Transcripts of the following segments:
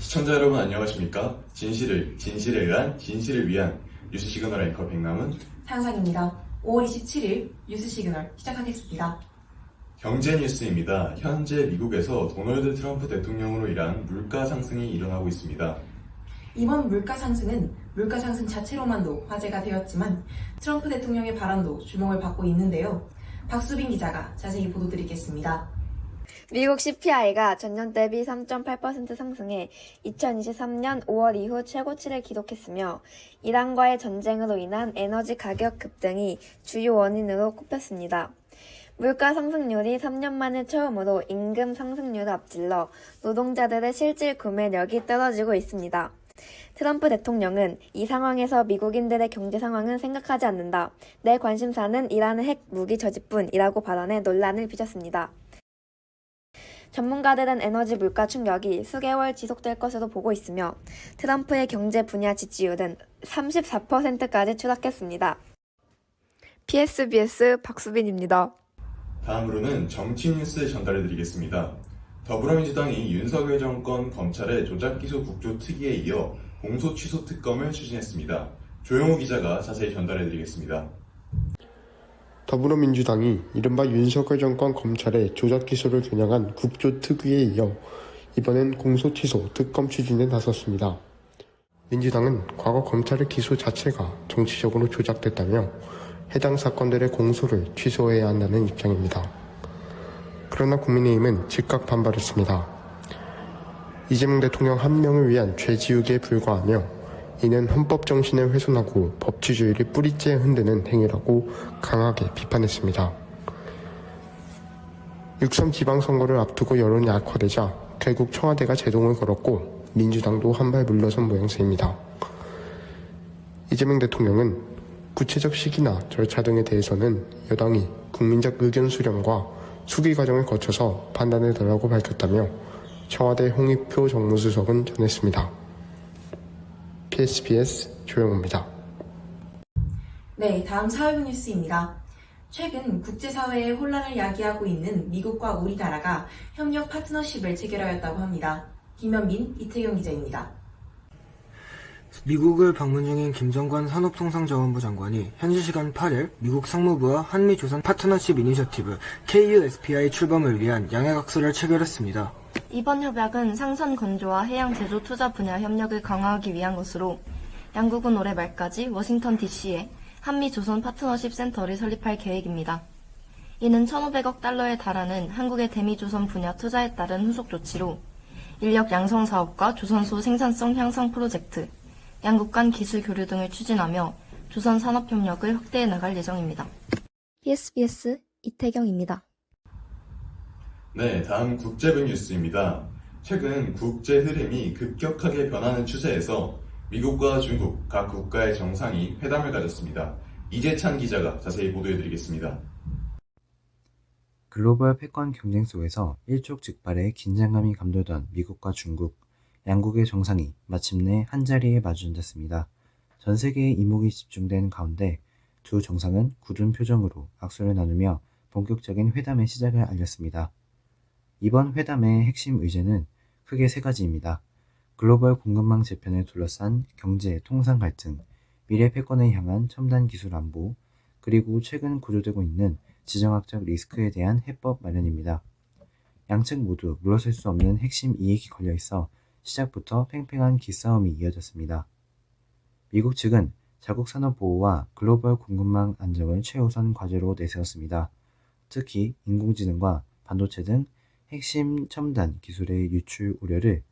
시청자 여러분 안녕하십니까? 진실에 의한 진실을 위한 뉴스 시그널 앵커 백남은 상상입니다. 5월 27일 뉴스 시그널 시작하겠습니다. 경제 뉴스입니다. 현재 미국에서 도널드 트럼프 대통령으로 인한 물가 상승이 일어나고 있습니다. 이번 물가 상승은 물가 상승 자체로만도 화제가 되었지만 트럼프 대통령의 발언도 주목을 받고 있는데요. 박수빈 기자가 자세히 보도드리겠습니다. 미국 CPI가 전년 대비 3.8% 상승해 2023년 5월 이후 최고치를 기록했으며 이란과의 전쟁으로 인한 에너지 가격 급등이 주요 원인으로 꼽혔습니다. 물가 상승률이 3년 만에 처음으로 임금 상승률을 앞질러 노동자들의 실질 구매력이 떨어지고 있습니다. 트럼프 대통령은 이 상황에서 미국인들의 경제 상황은 생각하지 않는다. 내 관심사는 이란의 핵 무기 저지뿐이라고 발언해 논란을 빚었습니다. 전문가들은 에너지 물가 충격이 수개월 지속될 것으로 보고 있으며 트럼프의 경제 분야 지지율은 34%까지 추락했습니다. PSBS 박수빈입니다. 다음으로는 정치 뉴스 전달해드리겠습니다. 더불어민주당이 윤석열 정권 검찰의 조작기소 국조특위에 이어 공소 취소 특검을 추진했습니다. 조영우 기자가 자세히 전달해드리겠습니다. 더불어민주당이 이른바 윤석열 정권 검찰의 조작 기소를 겨냥한 국조특위에 이어 이번엔 공소취소 특검 추진에 나섰습니다. 민주당은 과거 검찰의 기소 자체가 정치적으로 조작됐다며 해당 사건들의 공소를 취소해야 한다는 입장입니다. 그러나 국민의힘은 즉각 반발했습니다. 이재명 대통령 한 명을 위한 죄지우개에 불과하며 이는 헌법 정신을 훼손하고 법치주의를 뿌리째 흔드는 행위라고 강하게 비판했습니다. 6.3 지방선거를 앞두고 여론이 악화되자 결국 청와대가 제동을 걸었고 민주당도 한 발 물러선 모양새입니다. 이재명 대통령은 구체적 시기나 절차 등에 대해서는 여당이 국민적 의견 수렴과 수기 과정을 거쳐서 판단해달라고 밝혔다며 청와대 홍익표 정무수석은 전했습니다. PSBS 조영우입니다. 네, 다음 사회부 뉴스입니다. 최근 국제사회의 혼란을 야기하고 있는 미국과 우리나라가 협력 파트너십을 체결하였다고 합니다. 김현민, 이태경 기자입니다. 미국을 방문 중인 김정관 산업통상자원부 장관이 현지 시간 8일 미국 상무부와 한미조선 파트너십 이니셔티브 KUSPI 출범을 위한 양해각서를 체결했습니다. 이번 협약은 상선 건조와 해양 제조 투자 분야 협력을 강화하기 위한 것으로 양국은 올해 말까지 워싱턴 DC에 한미조선 파트너십 센터를 설립할 계획입니다. 이는 1,500억 달러에 달하는 한국의 대미조선 분야 투자에 따른 후속 조치로 인력 양성 사업과 조선소 생산성 향상 프로젝트, 양국 간 기술 교류 등을 추진하며 조선 산업 협력을 확대해 나갈 예정입니다. PSBS 이태경입니다. 네, 다음 국제부 뉴스입니다. 최근 국제 흐름이 급격하게 변하는 추세에서 미국과 중국 각 국가의 정상이 회담을 가졌습니다. 이재찬 기자가 자세히 보도해드리겠습니다. 글로벌 패권 경쟁 속에서 일촉즉발의 긴장감이 감돌던 미국과 중국, 양국의 정상이 마침내 한자리에 마주앉았습니다. 전 세계의 이목이 집중된 가운데 두 정상은 굳은 표정으로 악수를 나누며 본격적인 회담의 시작을 알렸습니다. 이번 회담의 핵심 의제는 크게 세 가지입니다. 글로벌 공급망 재편을 둘러싼 경제, 통상 갈등, 미래 패권을 향한 첨단 기술 안보, 그리고 최근 고조되고 있는 지정학적 리스크에 대한 해법 마련입니다. 양측 모두 물러설 수 없는 핵심 이익이 걸려있어 시작부터 팽팽한 기싸움이 이어졌습니다. 미국 측은 자국 산업 보호와 글로벌 공급망 안정을 최우선 과제로 내세웠습니다. 특히 인공지능과 반도체 등 핵심 첨단 기술의 유출 우려를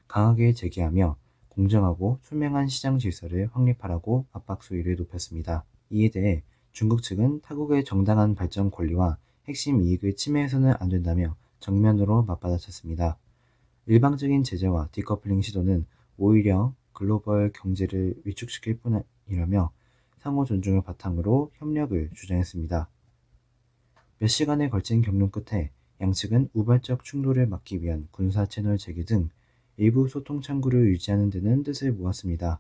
강하게 제기하며 공정하고 투명한 시장 질서를 확립하라고 압박 수위를 높였습니다. 이에 대해 중국 측은 타국의 정당한 발전 권리와 핵심 이익을 침해해서는 안 된다며 정면으로 맞받아쳤습니다. 일방적인 제재와 디커플링 시도는 오히려 글로벌 경제를 위축시킬 뿐이라며 상호 존중을 바탕으로 협력을 주장했습니다. 몇 시간에 걸친 경론 끝에 양측은 우발적 충돌을 막기 위한 군사 채널 재개 등 일부 소통 창구를 유지하는 데는 뜻을 모았습니다.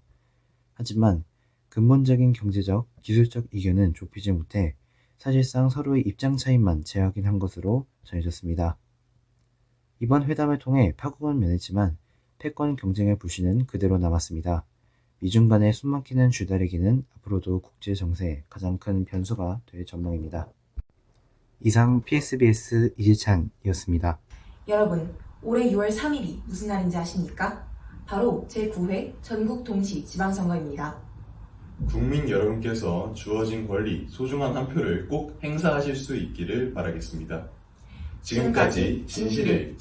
하지만 근본적인 경제적, 기술적 이견은 좁히지 못해 사실상 서로의 입장 차이만 재확인한 것으로 전해졌습니다. 이번 회담을 통해 파국은 면했지만 패권 경쟁의 불씨는 그대로 남았습니다. 미중 간의 숨막히는 줄다리기는 앞으로도 국제 정세에 가장 큰 변수가 될 전망입니다. 이상 PSBS 이지찬이었습니다. 여러분, 올해 6월 3일이 무슨 날인지 아십니까? 바로 제9회 전국 동시 지방선거입니다. 국민 여러분께서 주어진 권리, 소중한 한 표를 꼭 행사하실 수 있기를 바라겠습니다. 지금까지 진실을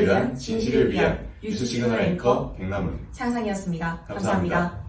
위한 뉴스 시그널 앵커 백남훈 상상이었습니다. 감사합니다.